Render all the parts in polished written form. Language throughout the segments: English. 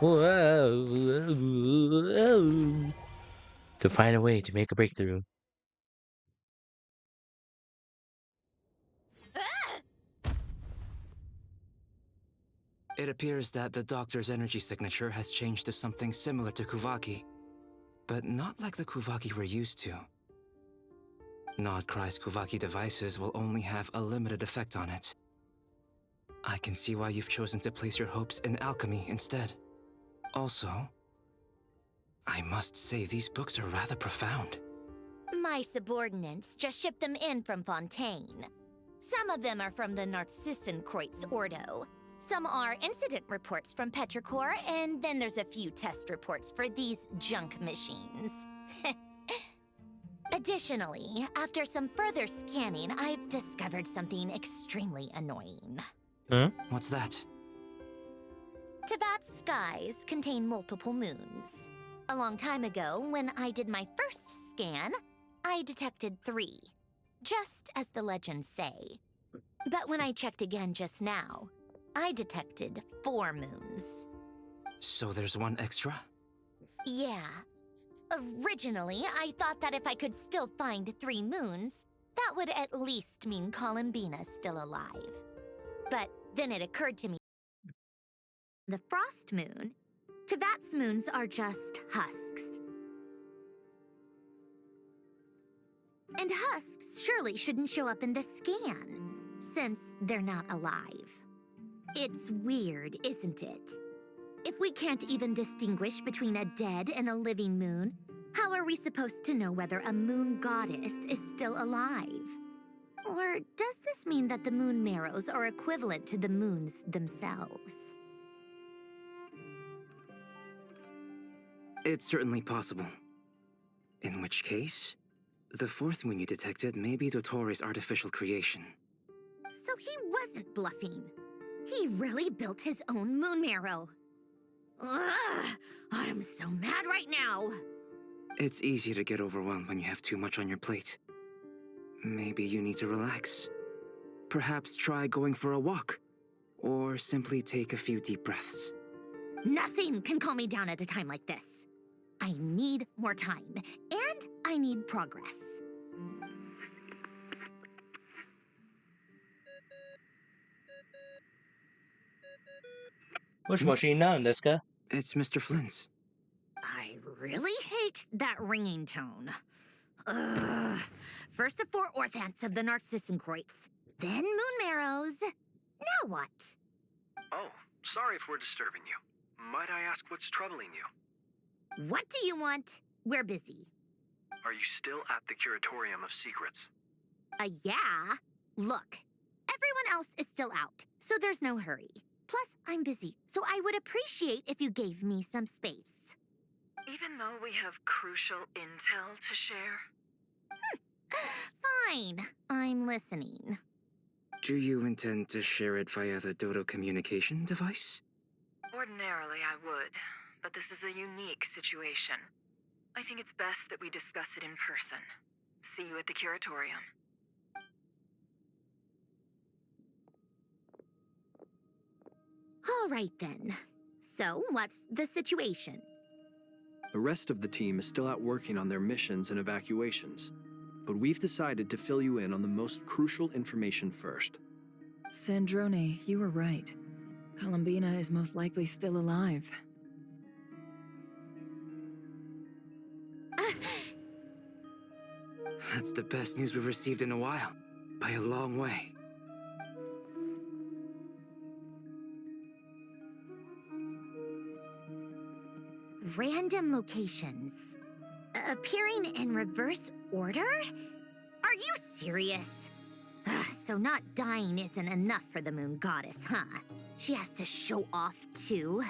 To find a way to make a breakthrough. It appears that the doctor's energy signature has changed to something similar to Kuvaki, but not like the Kuvaki we're used to. Nodcry's Kuvaki devices will only have a limited effect on it. I can see why you've chosen to place your hopes in alchemy instead. Also, I must say these books are rather profound. My subordinates just shipped them in from Fontaine. Some of them are from the Narcissenkreuz Ordo. Some are incident reports from Petrichor, and then there's a few test reports for these junk machines. Additionally, after some further scanning, I've discovered something extremely annoying. What's that? Teyvat's skies contain multiple moons. A long time ago, when I did my first scan, I detected 3, just as the legends say. But when I checked again just now, I detected 4 moons. So there's one extra? Yeah. Originally, I thought that if I could still find 3 moons, that would at least mean Columbina's still alive. But then it occurred to me, the Frost Moon, Teyvat's moons are just husks. And husks surely shouldn't show up in the scan, since they're not alive. It's weird, isn't it? If we can't even distinguish between a dead and a living moon, how are we supposed to know whether a moon goddess is still alive? Or does this mean that the moon marrows are equivalent to the moons themselves? It's certainly possible. In which case, the 4th moon you detected may be Dottore artificial creation. So he wasn't bluffing. He really built his own moon marrow. Ugh, I'm so mad right now. It's easy to get overwhelmed when you have too much on your plate. Maybe you need to relax. Perhaps try going for a walk, or simply take a few deep breaths. Nothing can calm me down at a time like this. I need more time, and I need progress. It's Mr. Flynn's. I really hate that ringing tone. Ugh. First the 4 orthants of the Narcissenkreuz, then moon marrows. Now what? Oh, sorry if we're disturbing you. Might I ask what's troubling you? What do you want? We're busy. Are you still at the Curatorium of Secrets? Yeah? Look, everyone else is still out, so there's no hurry. Plus, I'm busy, so I would appreciate if you gave me some space. Even though we have crucial intel to share? Fine, I'm listening. Do you intend to share it via the Dodo communication device? Ordinarily, I would, but this is a unique situation. I think it's best that we discuss it in person. See you at the Curatorium. All right then. So, what's the situation? The rest of the team is still out working on their missions and evacuations, but we've decided to fill you in on the most crucial information first. Sandrone, you were right. Columbina is most likely still alive. That's the best news we've received in a while, by a long way. Random locations. Appearing in reverse order? Are you serious? So not dying isn't enough for the moon goddess, huh? She has to show off too.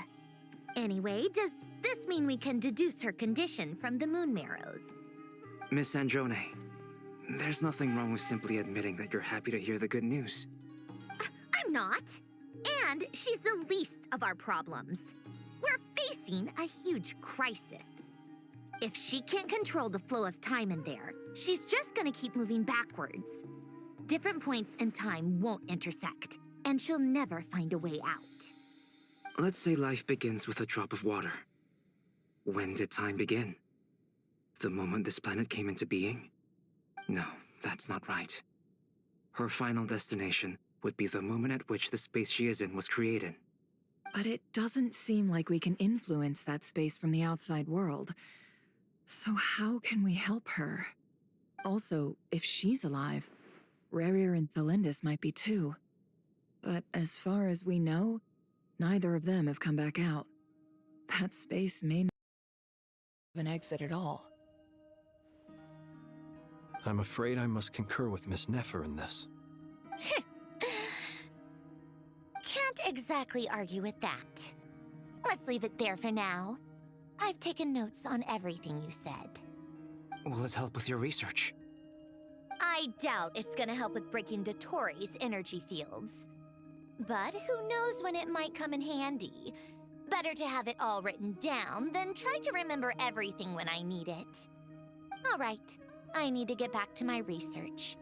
Anyway, does this mean we can deduce her condition from the moon marrows? Miss Androne, there's nothing wrong with simply admitting that you're happy to hear the good news. I'm not. And she's the least of our problems. We're facing a huge crisis. If she can't control the flow of time in there, she's just gonna keep moving backwards. Different points in time won't intersect, and she'll never find a way out. Let's say life begins with a drop of water. When did time begin? The moment this planet came into being? No, that's not right. Her final destination would be the moment at which the space she is in was created. But it doesn't seem like we can influence that space from the outside world. So how can we help her? Also, if she's alive, Rerir and Thalindis might be too. But as far as we know, neither of them have come back out. That space may not have an exit at all. I'm afraid I must concur with Miss Nefer in this. Can't exactly argue with that. Let's leave it there for now. I've taken notes on everything you said. Will it help with your research? I doubt it's gonna help with breaking Dotori's energy fields. But who knows when it might come in handy. Better to have it all written down than try to remember everything when I need it. All right, I need to get back to my research.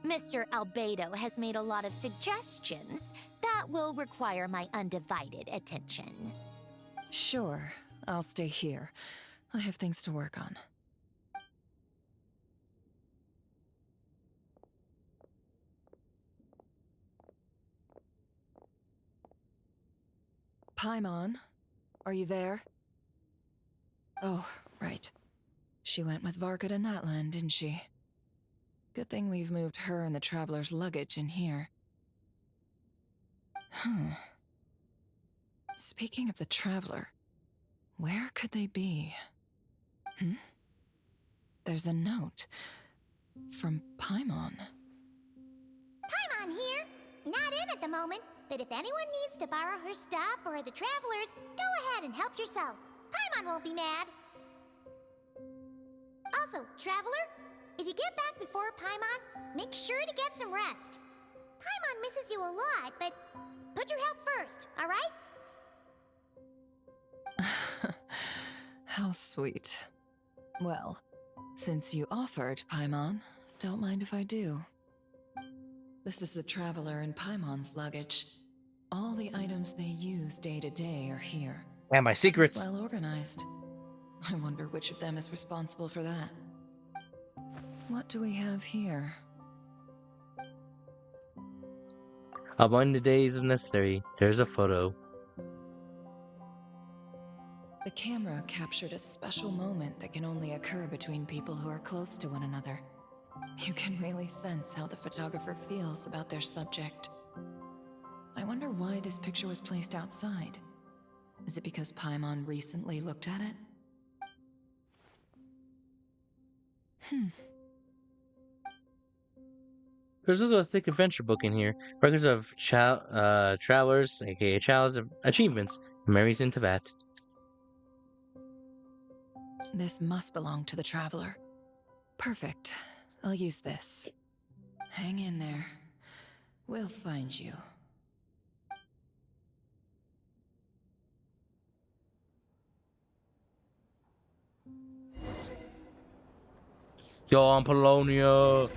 Mr. Albedo has made a lot of suggestions that will require my undivided attention. Sure, I'll stay here. I have things to work on. Paimon, are you there? Oh, right. She went with Varka to Natlan, didn't she? Good thing we've moved her and the Traveler's luggage in here. Speaking of the Traveler, where could they be? There's a note from Paimon. Paimon here. Not in at the moment, but if anyone needs to borrow her stuff or the Travelers, go ahead and help yourself. Paimon won't be mad. Also, Traveler, if you get back before Paimon, make sure to get some rest. Paimon misses you a lot, but put your health first, all right? How sweet. Well, since you offered, Paimon, don't mind if I do. This is the Traveler and Paimon's luggage. All the items they use day to day are here. And my It's secrets. well organized. I wonder which of them is responsible for that. What do we have here? Among the days if necessary, there's a photo. The camera captured a special moment that can only occur between people who are close to one another. You can really sense how the photographer feels about their subject. I wonder why this picture was placed outside. Is it because Paimon recently looked at it? There's also a thick adventure book in here. Records of travelers, aka Chow's achievements, and memories in Tibet. This must belong to the Traveler. Perfect. I'll use this. Hang in there. We'll find you. Yo, I'm Polonia. Ooh.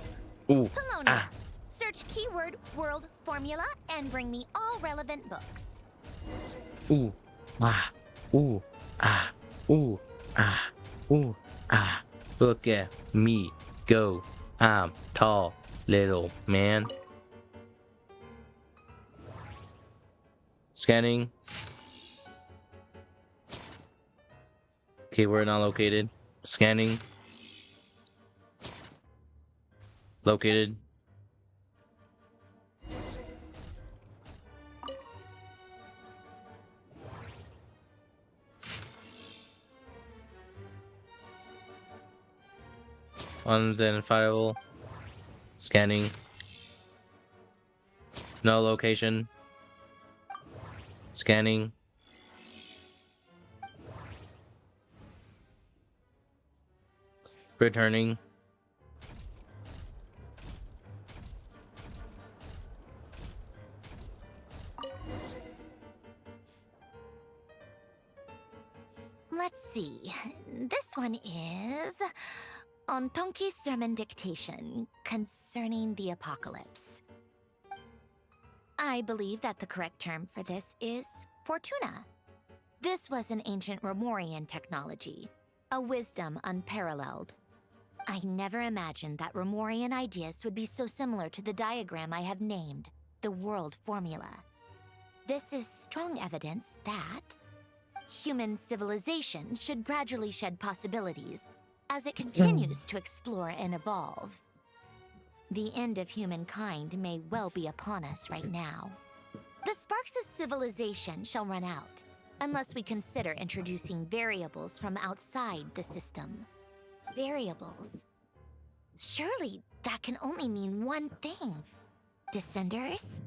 Polonia. Search keyword world formula and bring me all relevant books. Ooh. Ah. Ooh. Ah. Ooh. Ah. Ooh. Ah. Look at me go. I'm tall, little man. Scanning. Keyword not located. Scanning. Located. Unidentifiable. Scanning. No location. Scanning. Returning. Let's see. This one is Ontonki Sermon Dictation concerning the apocalypse. I believe that the correct term for this is Fortuna. This was an ancient Remorian technology, a wisdom unparalleled. I never imagined that Remorian ideas would be so similar to the diagram I have named, the World Formula. This is strong evidence that human civilization should gradually shed possibilities as it continues to explore and evolve. The end of humankind may well be upon us right now. The sparks of civilization shall run out, unless we consider introducing variables from outside the system. Variables? Surely that can only mean one thing. Descenders?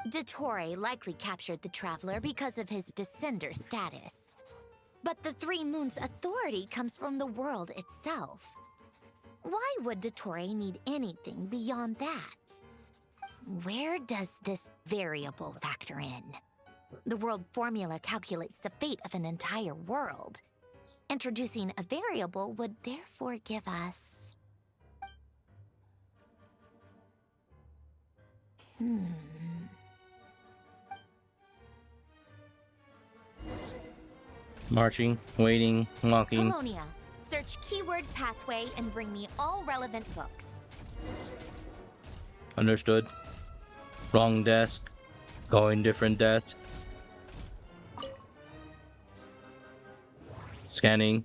Dottore likely captured the Traveler because of his descender status. But the Three Moons' authority comes from the world itself. Why would Dottore need anything beyond that? Where does this variable factor in? The world formula calculates the fate of an entire world. Introducing a variable would therefore give us... Marching, waiting, walking. Polonia, search keyword pathway and bring me all relevant books. Understood. Wrong desk. Going different desk. Scanning.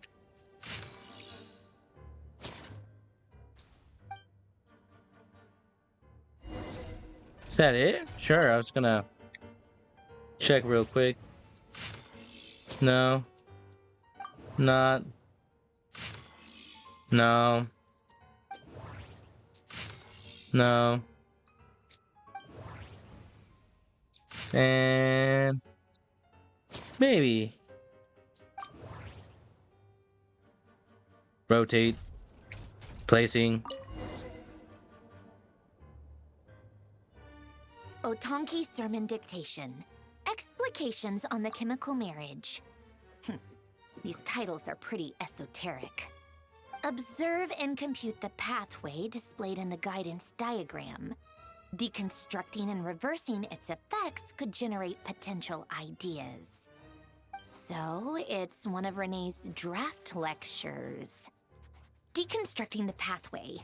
Is that it? Sure, I was gonna check real quick. No. Not. No. No. And maybe. Rotate. Placing. Otonki Sermon Dictation. Explications on the Chemical Marriage. These titles are pretty esoteric. Observe and compute the pathway displayed in the guidance diagram. Deconstructing and reversing its effects could generate potential ideas. So, it's one of Renee's draft lectures. Deconstructing the pathway.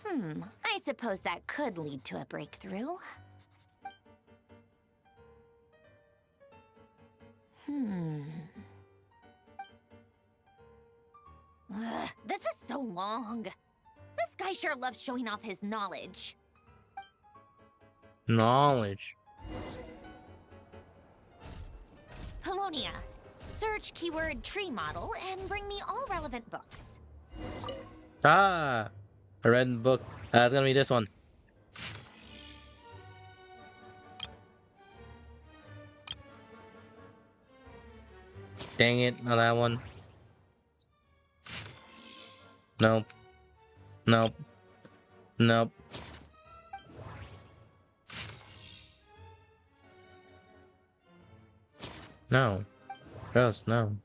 I suppose that could lead to a breakthrough. This is so long. This guy sure loves showing off his knowledge. Knowledge. Polonia, search keyword tree model and bring me all relevant books. Ah! I read the book. It's gonna be this one. Dang it, not that one. Nope. Nope. Nope. No. Gross, no.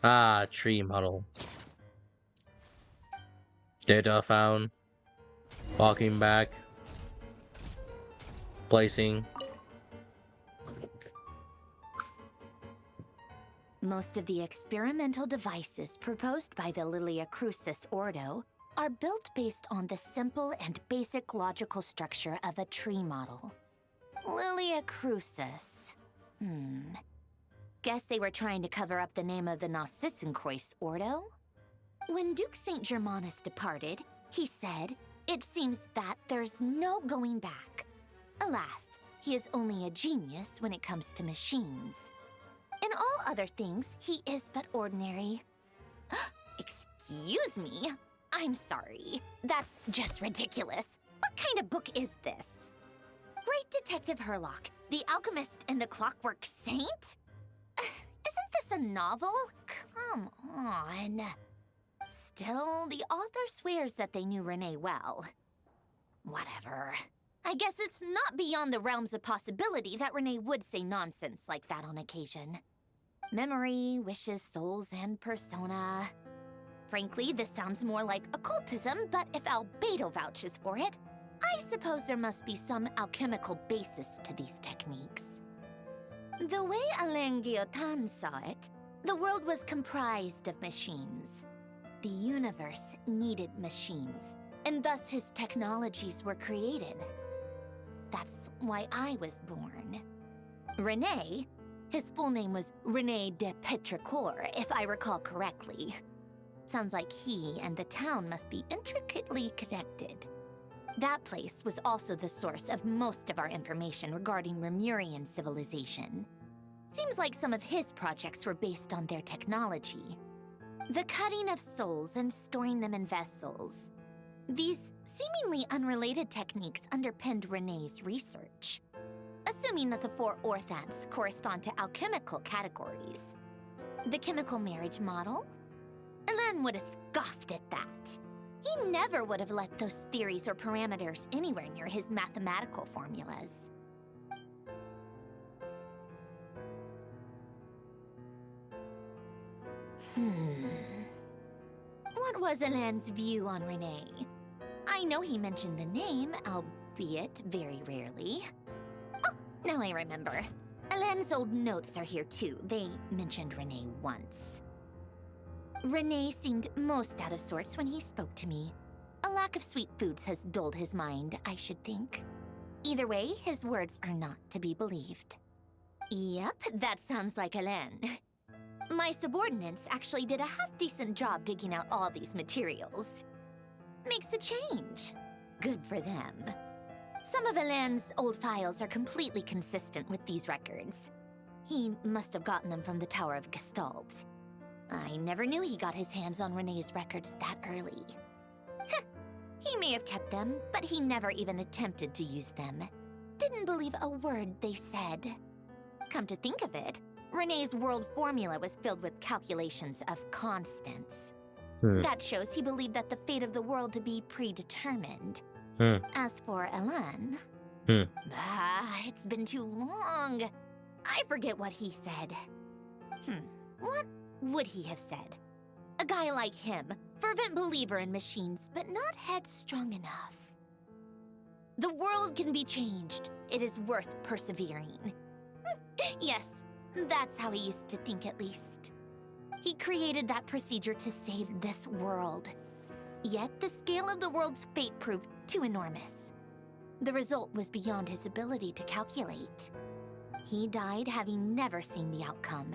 Ah, tree model. Data found. Walking back. Placing. Most of the experimental devices proposed by the Lilia Crucis Ordo are built based on the simple and basic logical structure of a tree model. Lilia Crucis. Guess they were trying to cover up the name of the Nausitzenkreuz Ordo? When Duke St. Germanus departed, he said, "It seems that there's no going back." Alas, he is only a genius when it comes to machines. In all other things, he is but ordinary. Excuse me? I'm sorry. That's just ridiculous. What kind of book is this? Great Detective Herlock, the Alchemist and the Clockwork Saint? Isn't this a novel? Come on. Still, the author swears that they knew Renee well. Whatever. I guess it's not beyond the realms of possibility that Renee would say nonsense like that on occasion. Memory, wishes, souls, and persona. Frankly, this sounds more like occultism, but if Albedo vouches for it, I suppose there must be some alchemical basis to these techniques. The way Alain Guillotin saw it, the world was comprised of machines. The universe needed machines, and thus his technologies were created. That's why I was born. René, his full name was René de Petrichor, if I recall correctly. Sounds like he and the town must be intricately connected. That place was also the source of most of our information regarding Remurian civilization. Seems like some of his projects were based on their technology. The cutting of souls and storing them in vessels. These seemingly unrelated techniques underpinned René's research. Assuming that the 4 orthants correspond to alchemical categories. The chemical marriage model? Alain would have scoffed at that. He never would have let those theories or parameters anywhere near his mathematical formulas. What was Alain's view on René? I know he mentioned the name, albeit very rarely. Oh, now I remember. Alain's old notes are here too. They mentioned René once. René seemed most out of sorts when he spoke to me. A lack of sweet foods has dulled his mind, I should think. Either way, his words are not to be believed. Yep, that sounds like Alain. My subordinates actually did a half-decent job digging out all these materials. Makes a change. Good for them. Some of Alain's old files are completely consistent with these records. He must have gotten them from the Tower of Gestalt. I never knew he got his hands on René's records that early. Heh, he may have kept them, but he never even attempted to use them. Didn't believe a word they said. Come to think of it, René's world formula was filled with calculations of constants. That shows he believed that the fate of the world to be predetermined. As for Alain... it's been too long. I forget what he said. What would he have said? A guy like him, fervent believer in machines, but not headstrong enough. The world can be changed. It is worth persevering. Yes, that's how he used to think at least. He created that procedure to save this world. Yet the scale of the world's fate proved too enormous. The result was beyond his ability to calculate. He died having never seen the outcome.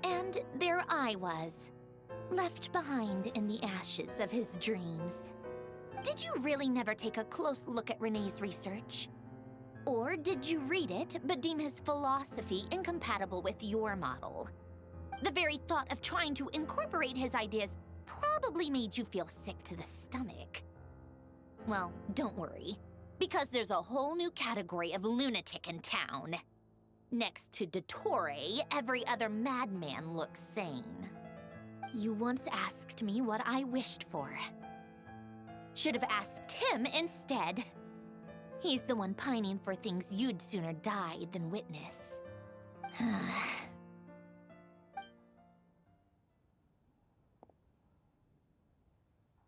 And there I was, left behind in the ashes of his dreams. Did you really never take a close look at René's research? Or did you read it but deem his philosophy incompatible with your model? The very thought of trying to incorporate his ideas probably made you feel sick to the stomach. Well, don't worry, because there's a whole new category of lunatic in town. Next to Dottore, every other madman looks sane. You once asked me what I wished for. Should have asked him instead. He's the one pining for things you'd sooner die than witness.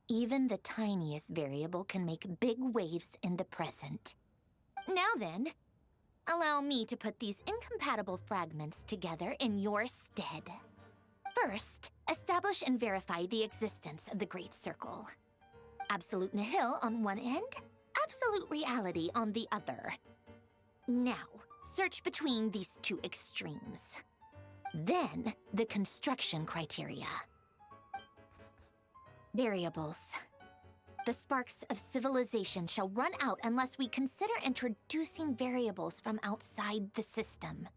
Even the tiniest variable can make big waves in the present. Now then, allow me to put these incompatible fragments together in your stead. First, establish and verify the existence of the Great Circle. Absolute nihil on one end, absolute reality on the other. Now, search between these two extremes. Then, the construction criteria. Variables. The sparks of civilization shall run out unless we consider introducing variables from outside the system.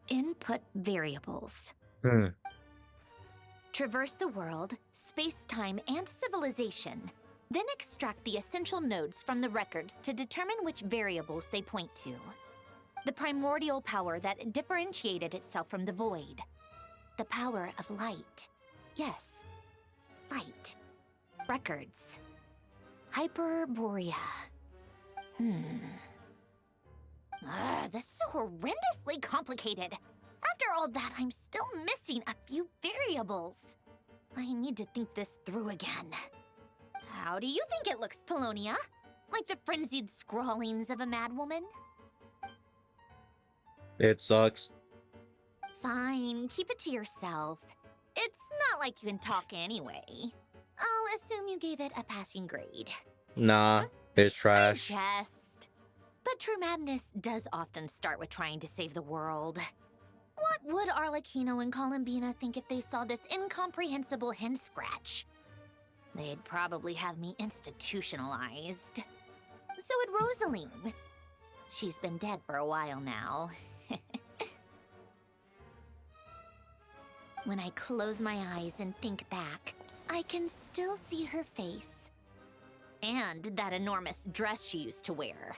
Input variables. Traverse the world, space-time, and civilization. Then extract the essential nodes from the records to determine which variables they point to. The primordial power that differentiated itself from the void. The power of light. Yes, light. Records. Hyperborea. This is so horrendously complicated. After all that, I'm still missing a few variables. I need to think this through again. How do you think it looks, Polonia? Like the frenzied scrawlings of a madwoman? It sucks. Fine, keep it to yourself. It's not like you can talk anyway. I'll assume you gave it a passing grade. Nah, it's I trash. jest. But true madness does often start with trying to save the world. What would Arlecchino and Columbina think if they saw this incomprehensible hen scratch? They'd probably have me institutionalized. So would Rosaline. She's been dead for a while now. When I close my eyes and think back, I can still see her face. And that enormous dress she used to wear.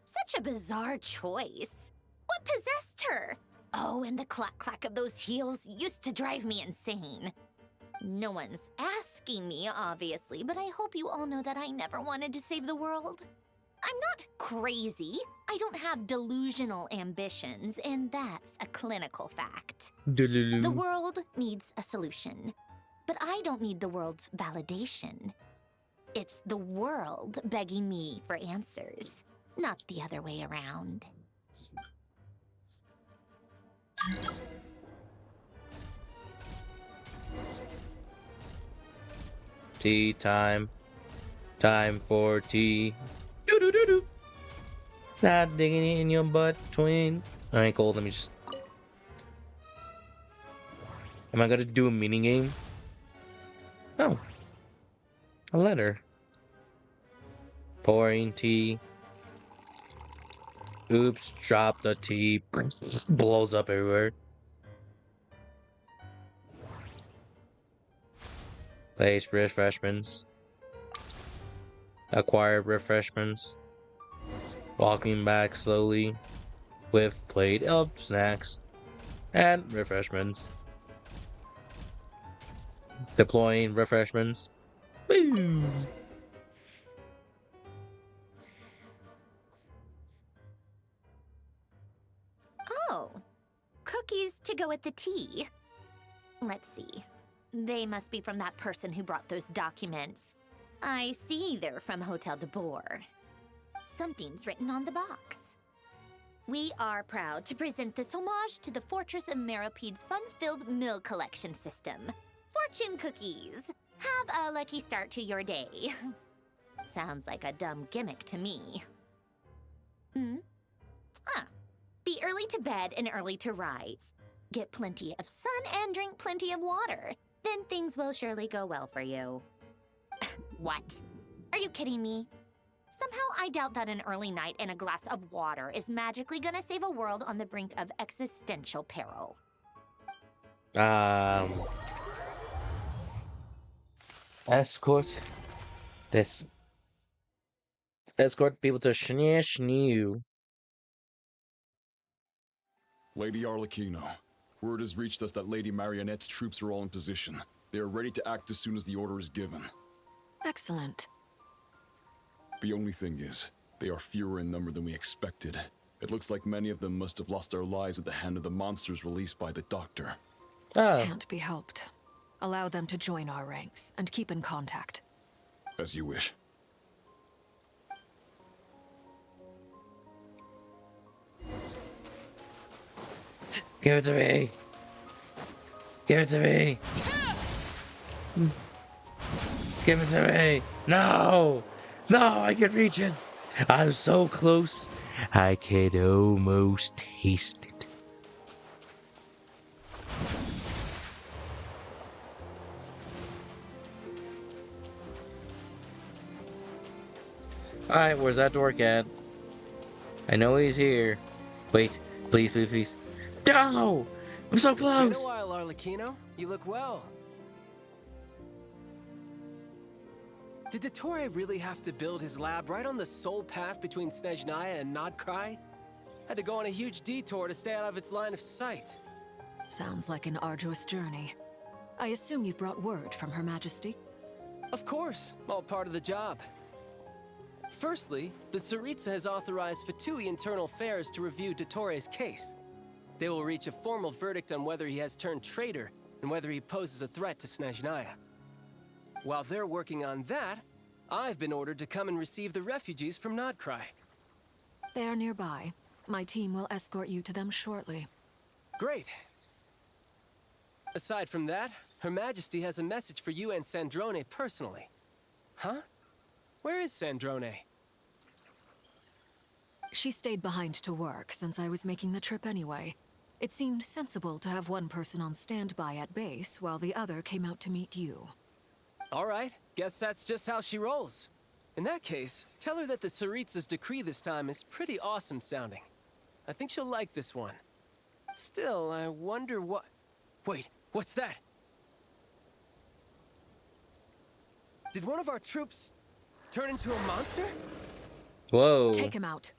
Such a bizarre choice. What possessed her? Oh, and the clack-clack of those heels used to drive me insane. No one's asking me, obviously, but I hope you all know that I never wanted to save the world. I'm not crazy. I don't have delusional ambitions, and that's a clinical fact. The world needs a solution, but I don't need the world's validation. It's the world begging me for answers, not the other way around. Tea time. Time for tea. Doo doo doo doo. Stop digging it in your butt, twin. Alright, cool. Let me just. Am I gonna do a mini game? Oh. A letter. Pouring tea. Oops, drop the tea. Blows up everywhere. Place refreshments. Acquire refreshments. Walking back slowly with plate of snacks and refreshments. Deploying refreshments. Woo! Oh, cookies to go with the tea. Let's see. They must be from that person who brought those documents. I see they're from Hotel de Boer. Something's written on the box. We are proud to present this homage to the Fortress of Meropede's fun-filled mill collection system. Fortune cookies. Have a lucky start to your day. Sounds like a dumb gimmick to me. Be early to bed and early to rise. Get plenty of sun and drink plenty of water. Then things will surely go well for you. What? Are you kidding me? Somehow I doubt that an early night and a glass of water is magically gonna save a world on the brink of existential peril. Escort this. Escort people to Shnee. Lady Arlecchino, word has reached us that Lady Marionette's troops are all in position. They are ready to act as soon as the order is given. Excellent. The only thing is, they are fewer in number than we expected. It looks like many of them must have lost their lives at the hand of the monsters released by the Doctor. Can't be helped. Allow them to join our ranks and keep in contact. As you wish. Give it to me. Give it to me. Give it to me. No. No, I can reach it. I'm so close. I could almost taste it. Alright, where's that dork at? I know he's here. Wait, please, please, please. No! I'm so close! It's been a while, Arlecchino. You look well. Did Dottore really have to build his lab right on the sole path between Snezhnaya and Nodkrai? Had to go on a huge detour to stay out of its line of sight. Sounds like an arduous journey. I assume you've brought word from Her Majesty? Of course, all part of the job. Firstly, the Tsaritsa has authorized Fatui Internal Affairs to review Dottore's case. They will reach a formal verdict on whether he has turned traitor and whether he poses a threat to Snezhnaya. While they're working on that, I've been ordered to come and receive the refugees from Nodcry. They are nearby. My team will escort you to them shortly. Great. Aside from that, Her Majesty has a message for you and Sandrone personally. Huh? Where is Sandrone? She stayed behind to work since I was making the trip anyway. It seemed sensible to have one person on standby at base while the other came out to meet you. All right, guess that's just how she rolls. In that case, tell her that the Tsaritsa's decree this time is pretty awesome sounding. I think she'll like this one. Still, I wonder what... Wait, what's that? Did one of our troops turn into a monster? Whoa. Take him out.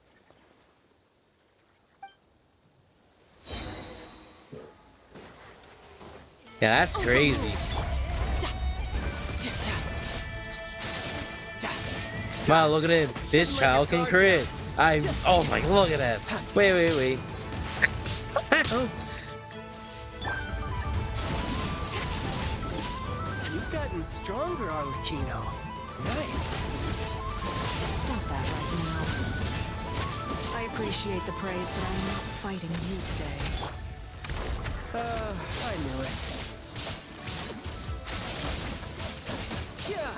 Yeah, that's crazy. Wow, look at him. This child can crit. Oh my, look at that. Wait. You've gotten stronger, Arlecchino. Nice. Stop that right now. I appreciate the praise, but I'm not fighting you today. I knew it. Yeah.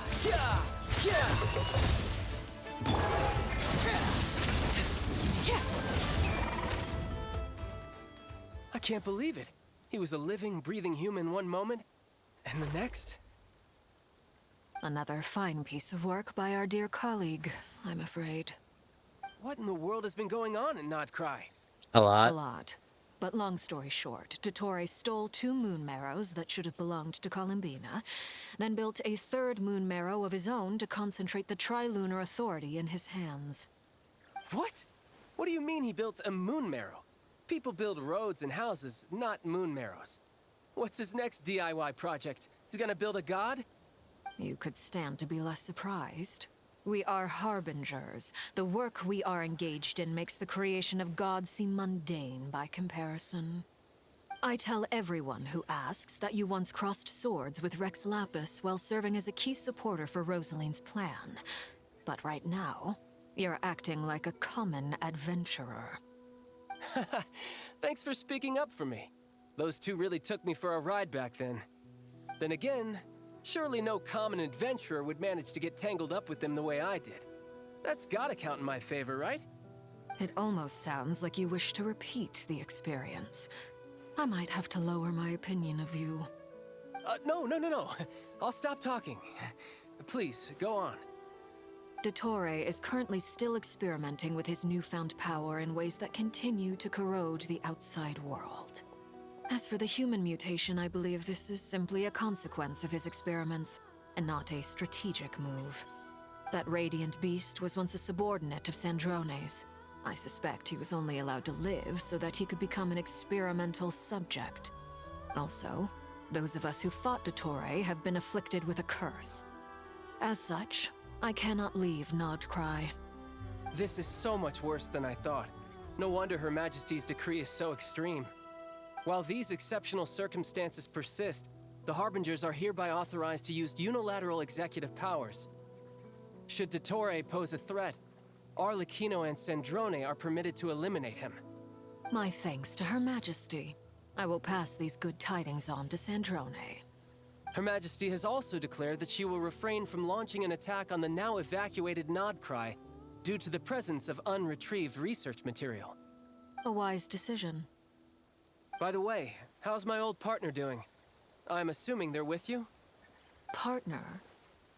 I can't believe it. He was a living, breathing human one moment, and the next? Another fine piece of work by our dear colleague, I'm afraid. What in the world has been going on in Nodcry? A A lot. lot. But long story short, Dottore stole 2 moon marrows that should have belonged to Columbina, then built a 3rd moon marrow of his own to concentrate the Trilunar Authority in his hands. What? What do you mean he built a moon marrow? People build roads and houses, not moon marrows. What's his next DIY project? He's gonna build a god? You could stand to be less surprised. We are harbingers. The work we are engaged in makes the creation of gods seem mundane by comparison. I tell everyone who asks that you once crossed swords with Rex Lapis while serving as a key supporter for Rosaline's plan. But right now, you're acting like a common adventurer. Thanks for speaking up for me. Those 2 really took me for a ride back then. Then again, surely no common adventurer would manage to get tangled up with them the way I did. That's gotta count in my favor, right? It almost sounds like you wish to repeat the experience. I might have to lower my opinion of you. No. I'll stop talking. Please, go on. Dottore is currently still experimenting with his newfound power in ways that continue to corrode the outside world. As for the human mutation, I believe this is simply a consequence of his experiments, and not a strategic move. That radiant beast was once a subordinate of Sandrone's. I suspect he was only allowed to live so that he could become an experimental subject. Also, those of us who fought Dottore have been afflicted with a curse. As such, I cannot leave Nodcry. This is so much worse than I thought. No wonder Her Majesty's decree is so extreme. While these exceptional circumstances persist, the Harbingers are hereby authorized to use unilateral executive powers. Should Dottore pose a threat, Arlecchino and Sandrone are permitted to eliminate him. My thanks to Her Majesty. I will pass these good tidings on to Sandrone. Her Majesty has also declared that she will refrain from launching an attack on the now evacuated Nodcry due to the presence of unretrieved research material. A wise decision. By the way, how's my old partner doing? I'm assuming they're with you? Partner?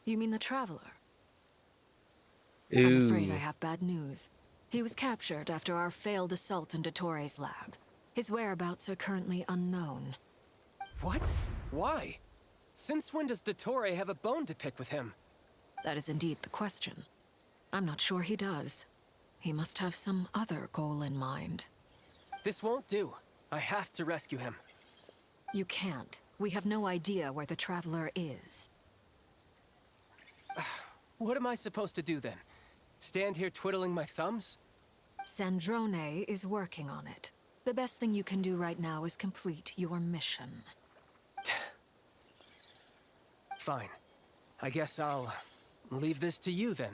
You mean the Traveler? Ooh. I'm afraid I have bad news. He was captured after our failed assault in Dottore's lab. His whereabouts are currently unknown. What? Why? Since when does Dottore have a bone to pick with him? That is indeed the question. I'm not sure he does. He must have some other goal in mind. This won't do. I have to rescue him. You can't. We have no idea where the Traveler is. What am I supposed to do then? Stand here twiddling my thumbs? Sandrone is working on it. The best thing you can do right now is complete your mission. Fine. I guess I'll Leave this to you then.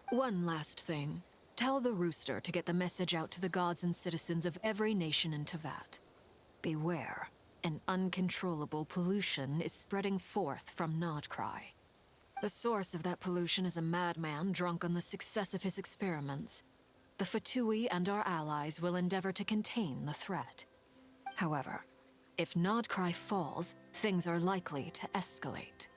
One last thing. Tell the rooster to get the message out to the gods and citizens of every nation in Tevat. Beware. An uncontrollable pollution is spreading forth from Nodcry. The source of that pollution is a madman drunk on the success of his experiments. The Fatui and our allies will endeavor to contain the threat. However, if Nodcry falls, things are likely to escalate.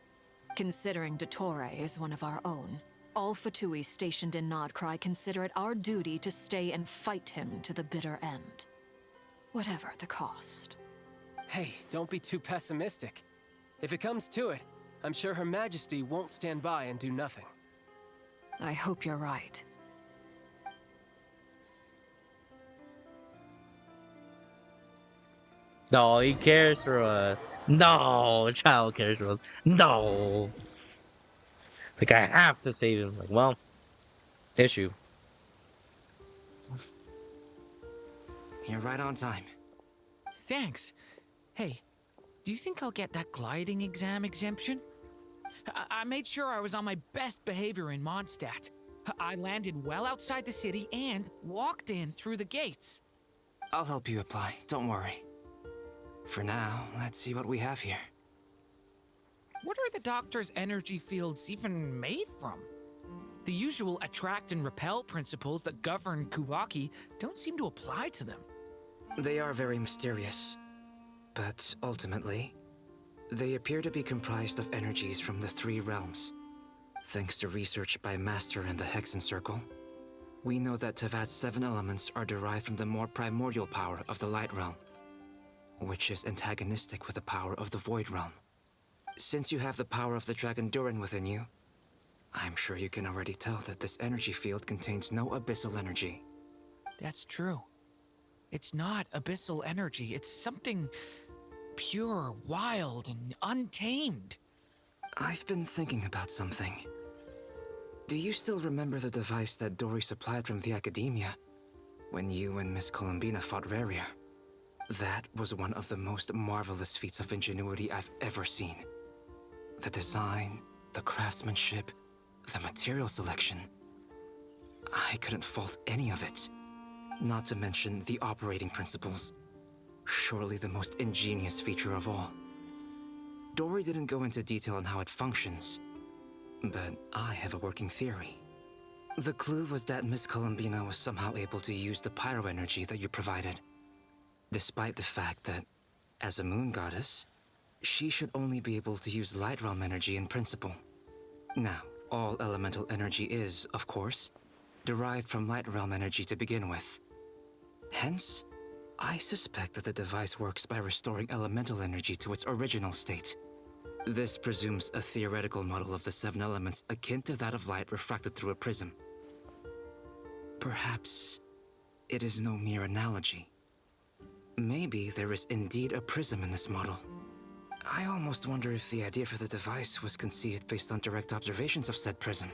Considering Dottore is one of our own, all Fatui stationed in Nodcry consider it our duty to stay and fight him to the bitter end. Whatever the cost. Hey, don't be too pessimistic. If it comes to it, I'm sure Her Majesty won't stand by and do nothing. I hope you're right. No, he cares for us. No, child cares for us. No. It's like, I have to save him. Like, well, issue. You're right on time. Thanks. Hey, do you think I'll get that gliding exam exemption? I made sure I was on my best behavior in Mondstadt. I landed well outside the city and walked in through the gates. I'll help you apply, don't worry. For now, let's see what we have here. What are the doctor's energy fields even made from? The usual attract and repel principles that govern Kuvaki don't seem to apply to them. They are very mysterious. But ultimately, they appear to be comprised of energies from the three realms. Thanks to research by Master in the Hexen Circle, we know that Tevat's 7 elements are derived from the more primordial power of the Light Realm, which is antagonistic with the power of the Void Realm. Since you have the power of the Dragon Durin within you, I'm sure you can already tell that this energy field contains no abyssal energy. That's true. It's not abyssal energy, it's something pure, wild, and untamed. I've been thinking about something. Do you still remember the device that Dory supplied from the Academia when you and Miss Columbina fought Rarier? That was one of the most marvelous feats of ingenuity I've ever seen. The design, the craftsmanship, the material selection. I couldn't fault any of it. Not to mention the operating principles. Surely the most ingenious feature of all. Dory didn't go into detail on how it functions, but I have a working theory. The clue was that Miss Columbina was somehow able to use the pyro energy that you provided, despite the fact that, as a moon goddess, she should only be able to use Light Realm energy in principle. Now, all elemental energy is, of course, derived from Light Realm energy to begin with. Hence, I suspect that the device works by restoring elemental energy to its original state. This presumes a theoretical model of the 7 elements akin to that of light refracted through a prism. Perhaps it is no mere analogy. Maybe there is indeed a prism in this model. I almost wonder if the idea for the device was conceived based on direct observations of said prism.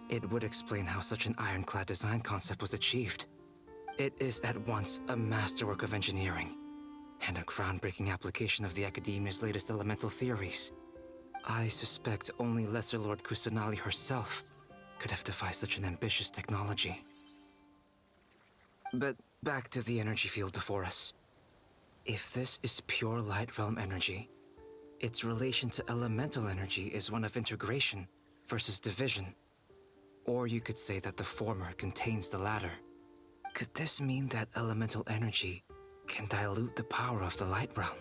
It would explain how such an ironclad design concept was achieved. It is at once a masterwork of engineering and a groundbreaking application of the Academia's latest elemental theories. I suspect only Lesser Lord Kusanali herself could have devised such an ambitious technology. But back to the energy field before us. If this is pure Light Realm energy, its relation to elemental energy is one of integration versus division. Or you could say that the former contains the latter. Could this mean that elemental energy can dilute the power of the Light Realm?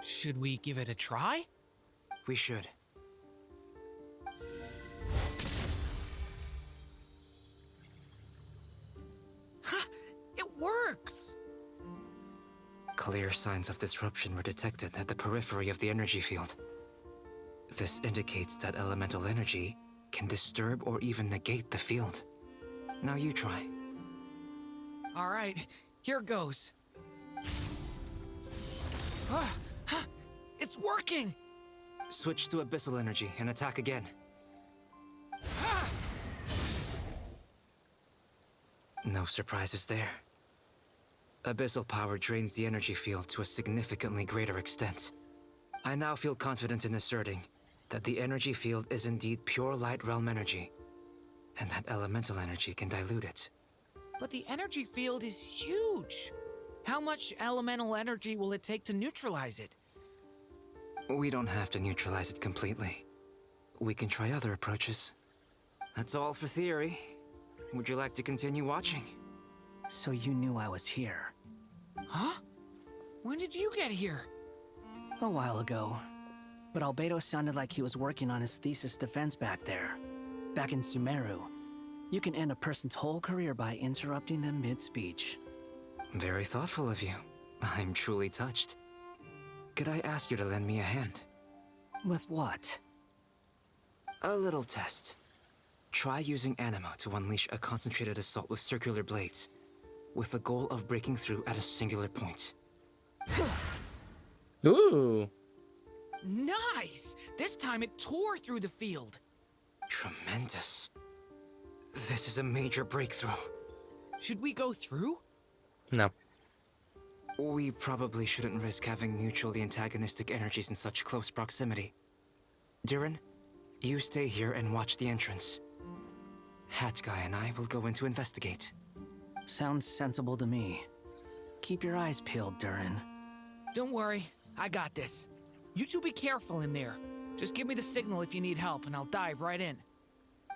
Should we give it a try? We should. Ha! It works! Clear signs of disruption were detected at the periphery of the energy field. This indicates that elemental energy can disturb or even negate the field. Now you try. All right, here goes. It's working! Switch to abyssal energy and attack again. No surprises there. Abyssal power drains the energy field to a significantly greater extent. I now feel confident in asserting that the energy field is indeed pure light realm energy, and that elemental energy can dilute it. But the energy field is huge. How much elemental energy will it take to neutralize it? We don't have to neutralize it completely. We can try other approaches. That's all for theory. Would you like to continue watching? So you knew I was here. Huh? When did you get here? A while ago. But Albedo sounded like he was working on his thesis defense back there. Back in Sumeru. You can end a person's whole career by interrupting them mid-speech. Very thoughtful of you. I'm truly touched. Could I ask you to lend me a hand? With what? A little test. Try using Animo to unleash a concentrated assault with circular blades, with the goal of breaking through at a singular point. Ooh. Nice! This time it tore through the field. Tremendous. This is a major breakthrough. Should we go through? No. We probably shouldn't risk having mutually antagonistic energies in such close proximity. Durin, you stay here and watch the entrance. Hat Guy and I will go in to investigate. Sounds sensible to me. Keep your eyes peeled, Durin. Don't worry, I got this. You two be careful in there. Just give me the signal if you need help and I'll dive right in.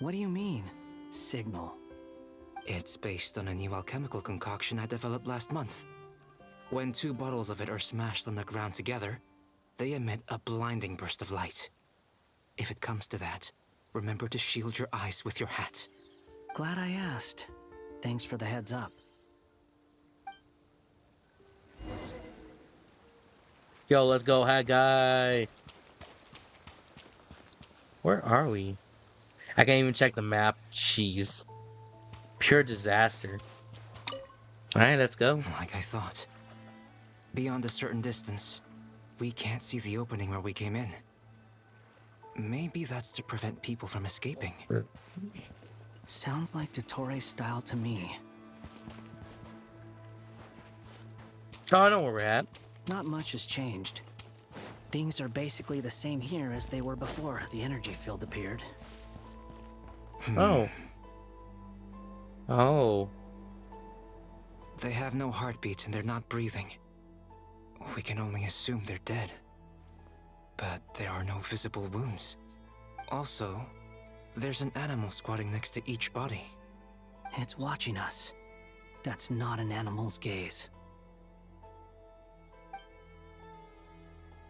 What do you mean, signal? It's based on a new alchemical concoction I developed last month. When 2 bottles of it are smashed on the ground together, they emit a blinding burst of light. If it comes to that, remember to shield your eyes with your hat. Glad I asked. Thanks for the heads up. Yo, let's go, Hat Guy. Where are we? I can't even check the map. Jeez. Pure disaster. Alright, let's go. Like I thought. Beyond a certain distance, we can't see the opening where we came in. Maybe that's to prevent people from escaping. Sounds like Dottore style to me. Oh, I know where we're at. Not much has changed. Things are basically the same here as they were before the energy field appeared. Oh. Oh. They have no heartbeat and they're not breathing. We can only assume they're dead. But there are no visible wounds. Also, there's an animal squatting next to each body. It's watching us. That's not an animal's gaze.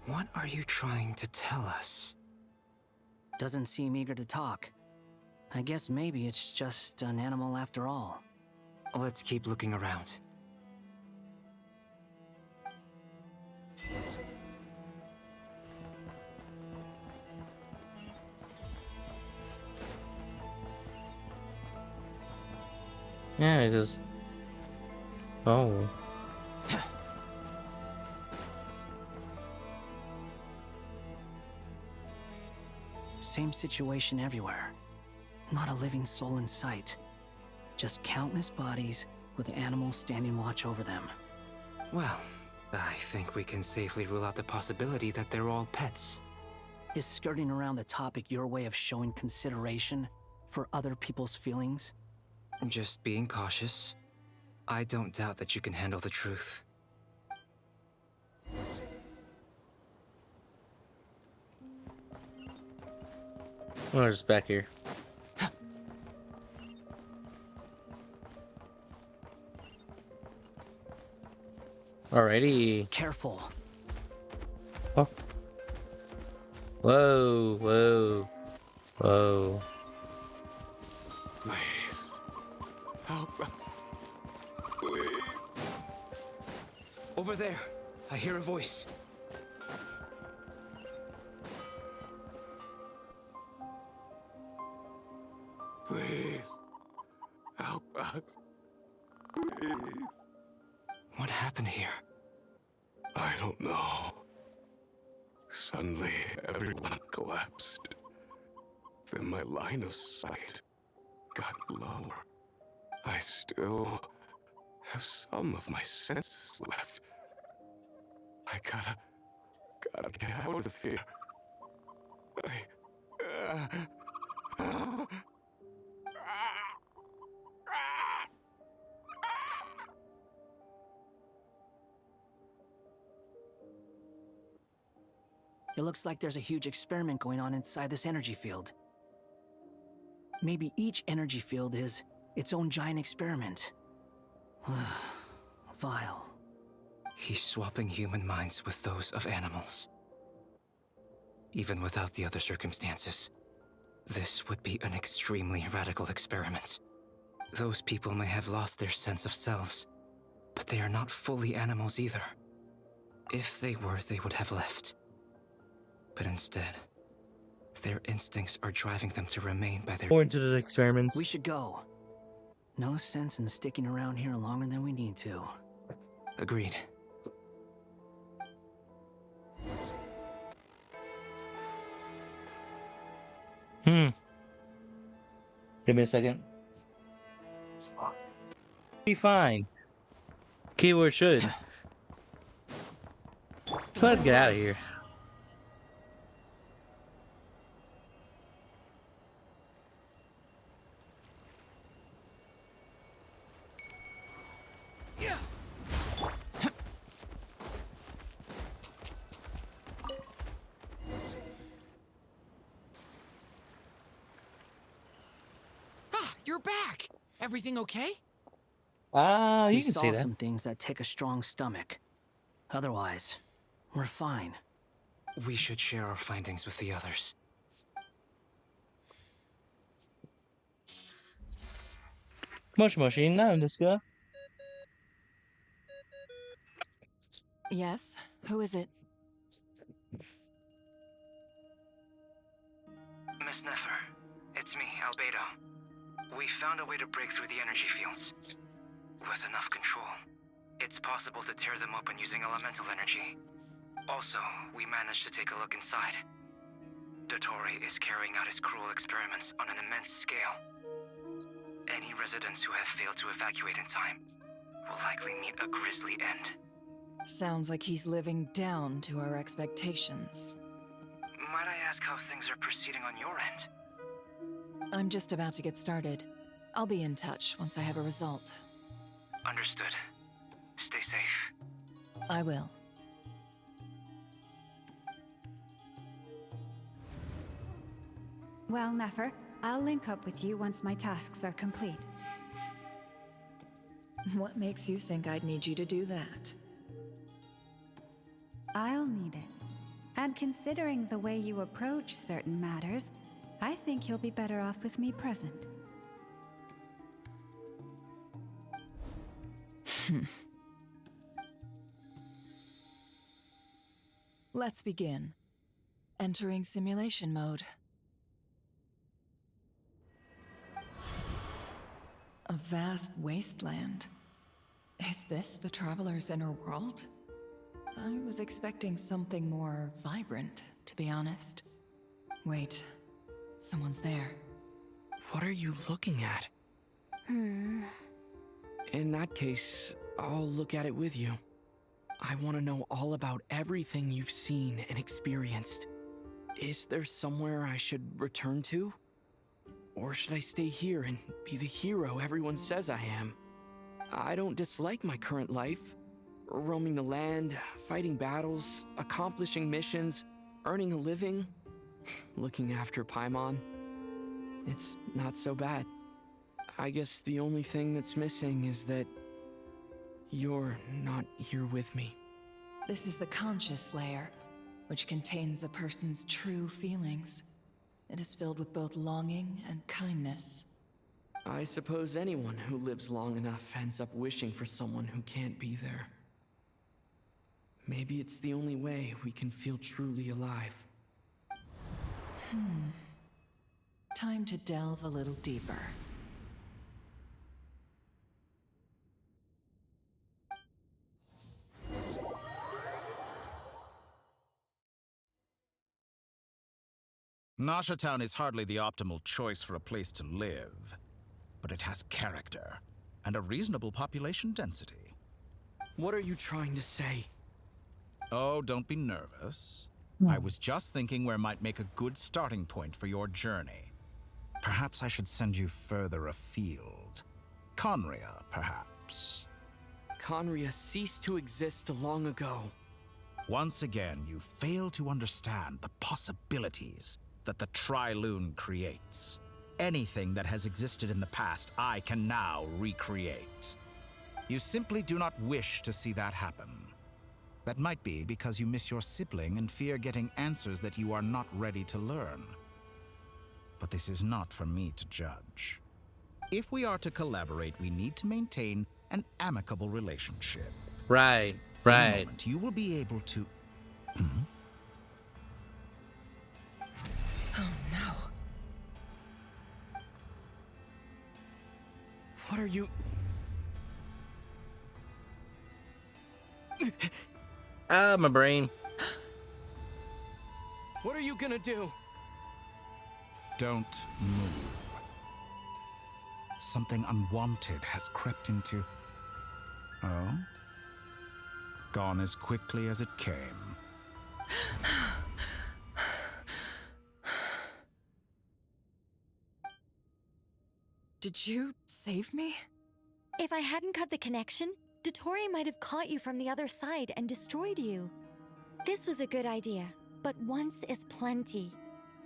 What are you trying to tell us? Doesn't seem eager to talk. I guess maybe it's just an animal after all. Let's keep looking around. Yeah, because... Oh. Same situation everywhere. Not a living soul in sight. Just countless bodies with animals standing watch over them. Well, I think we can safely rule out the possibility that they're all pets. Is skirting around the topic your way of showing consideration for other people's feelings? Just being cautious. I don't doubt that you can handle the truth. Oh, just back here. Alrighty. Careful. Oh. Whoa, whoa, whoa. Please. Help us. Please. Over there, I hear a voice. Please. Help us. Please. What happened here? I don't know. Suddenly, everyone collapsed. Then my line of sight got lower. I still have some of my senses left. I gotta Gotta get out of here. It looks like there's a huge experiment going on inside this energy field. Maybe each energy field is its own giant experiment. Vile. He's swapping human minds with those of animals. Even without the other circumstances, this would be an extremely radical experiment. Those people may have lost their sense of selves, but they are not fully animals either. If they were, they would have left. But instead, their instincts are driving them to remain by their— More into the experiments. We should go. No sense in sticking around here longer than we need to. Agreed. Give me a second. Be fine. Keyword should. So let's get out of here. You're back! Everything okay? You We can saw see that. some things that take a strong stomach. Otherwise, we're fine. We should share our findings with the others. Moshi Moshi, now this guy. Yes? Who is it? Miss Nefer, it's me, Albedo. We found a way to break through the energy fields. With enough control, it's possible to tear them open using elemental energy. Also, we managed to take a look inside. Dottore is carrying out his cruel experiments on an immense scale. Any residents who have failed to evacuate in time will likely meet a grisly end. Sounds like he's living down to our expectations. Might I ask how things are proceeding on your end? I'm just about to get started. I'll be in touch once I have a result. Understood. Stay safe. I will. Well, Nefer, I'll link up with you once my tasks are complete. What makes you think I'd need you to do that? I'll need it. And considering the way you approach certain matters, I think you'll be better off with me present. Let's begin. Entering simulation mode. A vast wasteland. Is this the Traveler's inner world? I was expecting something more vibrant, to be honest. Wait, someone's there. What are you looking at? In that case, I'll look at it with you. I want to know all about everything you've seen and experienced. Is there somewhere I should return to? Or should I stay here and be the hero everyone says I am? I don't dislike my current life. Roaming the land, fighting battles, accomplishing missions, earning a living, looking after Paimon. It's not so bad. I guess the only thing that's missing is that you're not here with me. This is the conscious layer, which contains a person's true feelings. It is filled with both longing and kindness. I suppose anyone who lives long enough ends up wishing for someone who can't be there. Maybe it's the only way we can feel truly alive. Time to delve a little deeper. Nasha Town is hardly the optimal choice for a place to live, but it has character and a reasonable population density. What are you trying to say? Oh, don't be nervous. I was just thinking where might make a good starting point for your journey. Perhaps I should send you further afield. Conria, perhaps. Conria ceased to exist long ago. Once again, you fail to understand the possibilities that the Tri-Lune creates. Anything that has existed in the past, I can now recreate. You simply do not wish to see that happen. That might be because you miss your sibling and fear getting answers that you are not ready to learn. But this is not for me to judge. If we are to collaborate, we need to maintain an amicable relationship. Right, In a right. moment, you will be able to... Oh no. What are you... My brain. What are you gonna do? Don't move. Something unwanted has crept into... Oh? Gone as quickly as it came. Did you save me? If I hadn't cut the connection, Dottore might have caught you from the other side and destroyed you. This was a good idea, but once is plenty.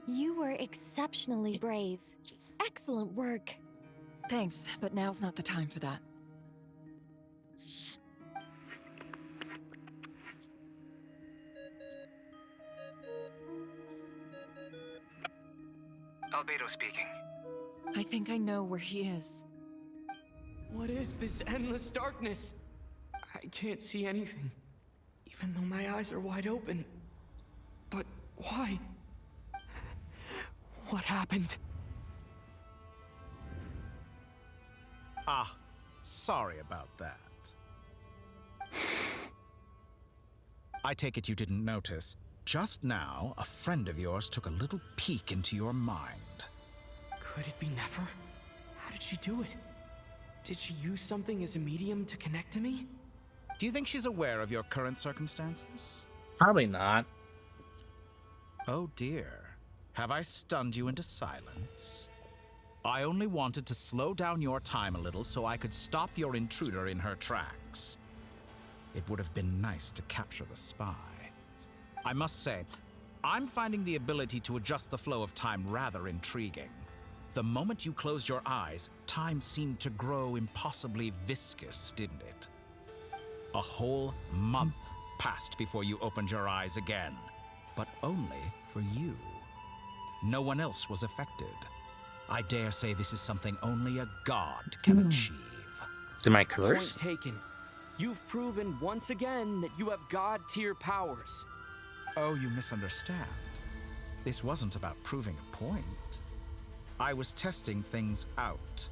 You were exceptionally brave. Excellent work. Thanks, but now's not the time for that. Albedo speaking. I think I know where he is. What is this endless darkness? I can't see anything, even though my eyes are wide open. But why? What happened? Ah, sorry about that. I take it you didn't notice. Just now, a friend of yours took a little peek into your mind. Could it be Nefer? How did she do it? Did she use something as a medium to connect to me? Do you think she's aware of your current circumstances? Probably not. Oh dear. Have I stunned you into silence? I only wanted to slow down your time a little so I could stop your intruder in her tracks. It would have been nice to capture the spy. I must say, I'm finding the ability to adjust the flow of time rather intriguing. The moment you closed your eyes, time seemed to grow impossibly viscous, didn't it? A whole month passed before you opened your eyes again, but only for you. No one else was affected. I dare say this is something only a god can achieve. Am I cursed? Point taken. You've proven once again that you have god-tier powers. Oh, you misunderstand. This wasn't about proving a point. I was testing things out.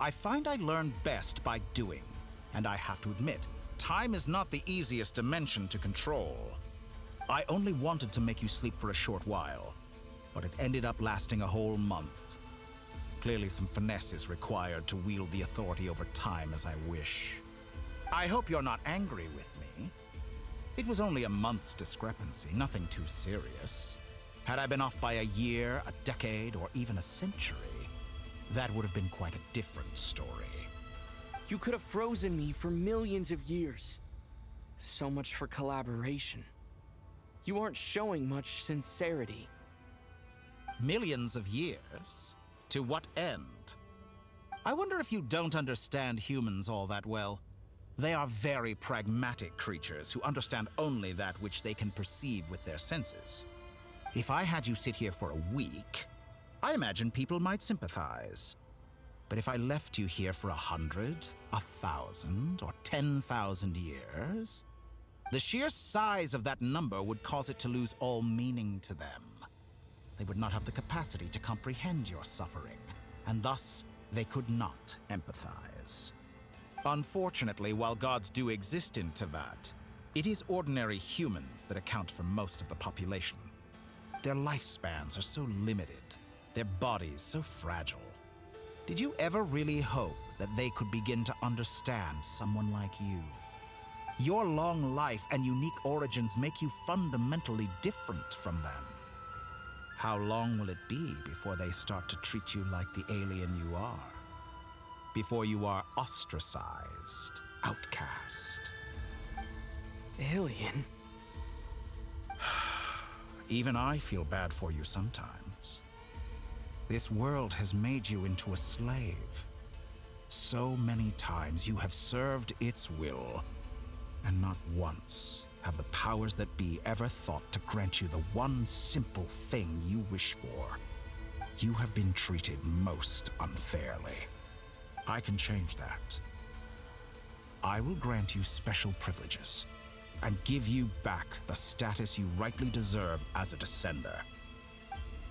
I find I learn best by doing, and I have to admit, time is not the easiest dimension to control. I only wanted to make you sleep for a short while, but it ended up lasting a whole month. Clearly some finesse is required to wield the authority over time as I wish. I hope you're not angry with me. It was only a month's discrepancy, nothing too serious. Had I been off by a year, a decade, or even a century, that would have been quite a different story. You could have frozen me for millions of years. So much for collaboration. You aren't showing much sincerity. Millions of years? To what end? I wonder if you don't understand humans all that well. They are very pragmatic creatures who understand only that which they can perceive with their senses. If I had you sit here for a week, I imagine people might sympathize. But if I left you here for 100, 1,000, or 10,000 years, the sheer size of that number would cause it to lose all meaning to them. They would not have the capacity to comprehend your suffering, and thus they could not empathize. Unfortunately, while gods do exist in Tevat, it is ordinary humans that account for most of the population. Their lifespans are so limited, their bodies so fragile. Did you ever really hope that they could begin to understand someone like you? Your long life and unique origins make you fundamentally different from them. How long will it be before they start to treat you like the alien you are? Before you are ostracized, outcast? Alien? Even I feel bad for you sometimes. This world has made you into a slave. So many times you have served its will, and not once have the powers that be ever thought to grant you the one simple thing you wish for. You have been treated most unfairly. I can change that. I will grant you special privileges and give you back the status you rightly deserve as a descender.